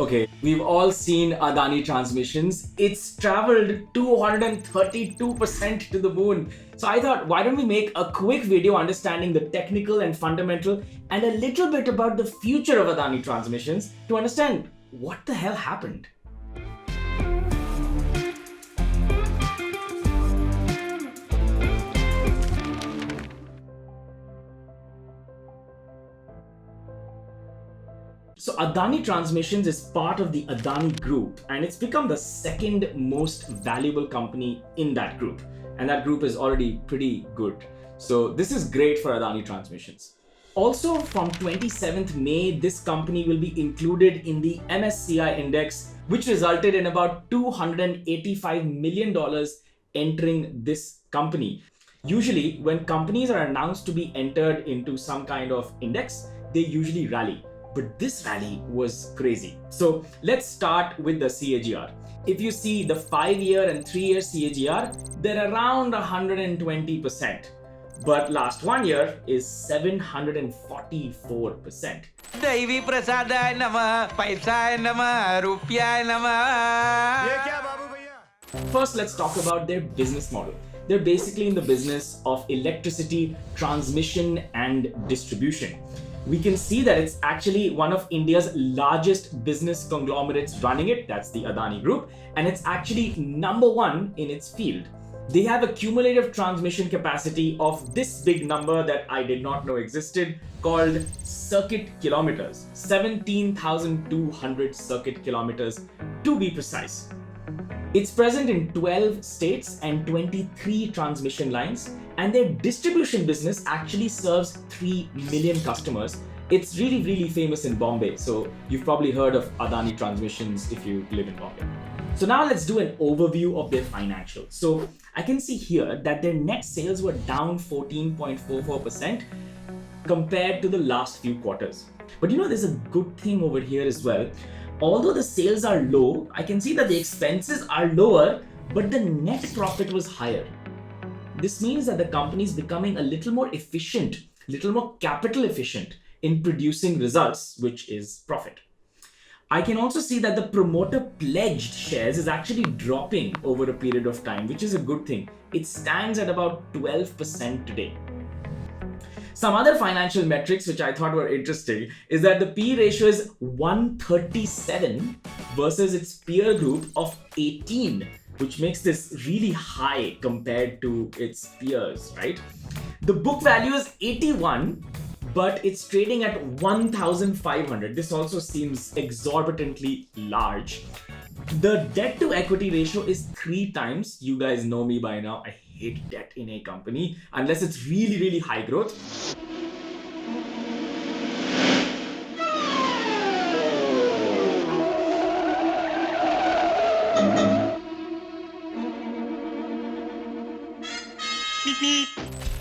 Okay, we've all seen Adani Transmissions. It's traveled 232% to the moon. So I thought, why don't we make a quick video understanding the technical and fundamental and a little bit about the future of Adani Transmissions to understand what the hell happened. So Adani Transmissions is part of the Adani Group, and it's become the second most valuable company in that group. And that group is already pretty good. So this is great for Adani Transmissions. Also, from 27th May, this company will be included in the MSCI index, which resulted in about $285 million entering this company. Usually, when companies are announced to be entered into some kind of index, they usually rally. But this rally was crazy. So let's start with the CAGR. If you see the 5-year and 3-year CAGR, they're around 120%. But last 1 year is 744%. दैवी प्रसादाय नमः पैसाय नमः रुपयाय नमः ये क्या बाबू भैया? First, let's talk about their business model. They're basically in the business of electricity transmission and distribution. We can see that it's actually one of India's largest business conglomerates running it. That's the Adani Group. And it's actually number one in its field. They have a cumulative transmission capacity of this big number that I did not know existed, called circuit kilometers. 17,200 circuit kilometers to be precise. It's present in 12 states and 23 transmission lines, and their distribution business actually serves 3 million customers. It's really, really famous in Bombay, so you've probably heard of Adani Transmissions if you live in Bombay. So now let's do an overview of their financials. So I can see here that their net sales were down 14.44% compared to the last few quarters. But you know, there's a good thing over here as well. Although the sales are low, I can see that the expenses are lower, but the net profit was higher. This means that the company is becoming a little more efficient, a little more capital efficient in producing results, which is profit. I can also see that the promoter pledged shares is actually dropping over a period of time, which is a good thing. It stands at about 12% today. Some other financial metrics which I thought were interesting is that the P ratio is 137 versus its peer group of 18, which makes this really high compared to its peers, right? The book value is 81, but it's trading at 1,500. This also seems exorbitantly large. The debt to equity ratio is 3 times. You guys know me by now. I hate debt in a company unless it's really, really high growth.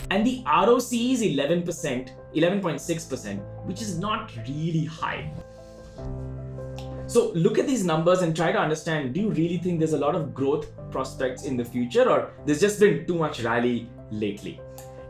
And the ROC is 11.6%, which is not really high. So look at these numbers and try to understand, do you really think there's a lot of growth prospects in the future, or there's just been too much rally lately?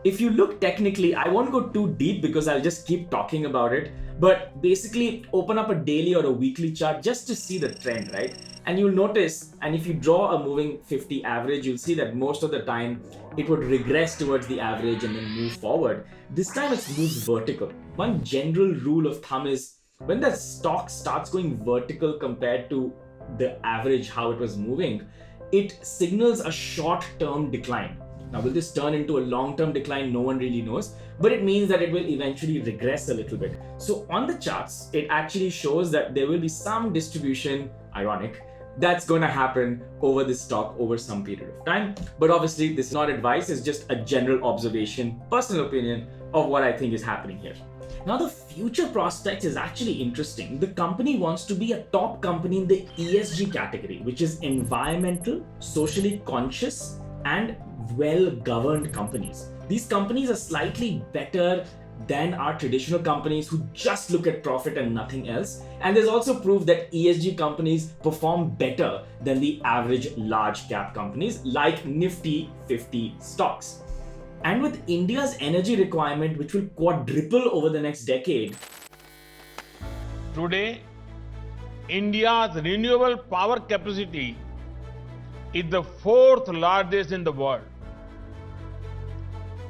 If you look technically, I won't go too deep because I'll just keep talking about it, but basically open up a daily or a weekly chart just to see the trend, right? And you'll notice, and if you draw a moving 50 average, you'll see that most of the time it would regress towards the average and then move forward. This time it's moved vertical. One general rule of thumb is when the stock starts going vertical compared to the average, how it was moving, it signals a short-term decline. Now, will this turn into a long-term decline? No one really knows, but it means that it will eventually regress a little bit. So on the charts, it actually shows that there will be some distribution, ironic, that's going to happen over this stock over some period of time. But obviously, this is not advice, it's just a general observation, personal opinion of what I think is happening here. Now, the future prospects is actually interesting. The company wants to be a top company in the ESG category, which is environmental, socially conscious, and well-governed companies. These companies are slightly better than our traditional companies who just look at profit and nothing else. And there's also proof that ESG companies perform better than the average large cap companies like Nifty 50 stocks. And with India's energy requirement, which will quadruple over the next decade, Today, India's renewable power capacity is the fourth largest in the world.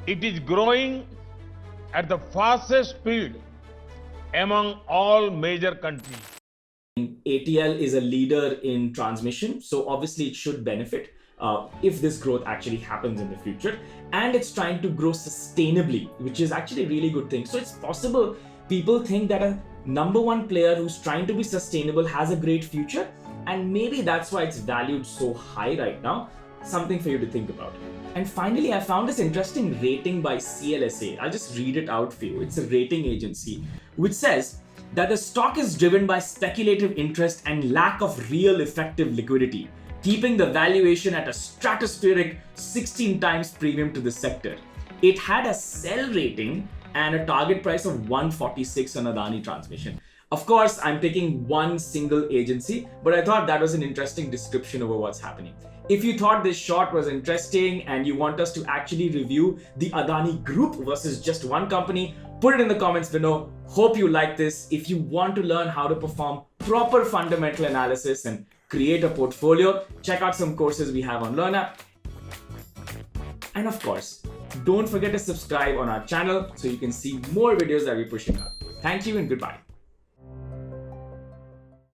It is growing at the fastest speed among all major countries. ATL is a leader in transmission, so obviously it should benefit if this growth actually happens in the future. And it's trying to grow sustainably, which is actually a really good thing. So it's possible people think that a number one player who's trying to be sustainable has a great future, and maybe that's why it's valued so high right now. Something for you to think about. And finally, I found this interesting rating by CLSA. I'll just read it out for you. It's a rating agency which says that the stock is driven by speculative interest and lack of real effective liquidity, keeping the valuation at a stratospheric 16 times premium to the sector. It had a sell rating and a target price of 146 on Adani Transmission. Of course, I'm picking one single agency, but I thought that was an interesting description over what's happening. If you thought this short was interesting and you want us to actually review the Adani Group versus just one company, put it in the comments below. Hope you like this. If you want to learn how to perform proper fundamental analysis and create a portfolio, check out some courses we have on LearnApp. And of course, don't forget to subscribe on our channel so you can see more videos that we're pushing out. Thank you and goodbye.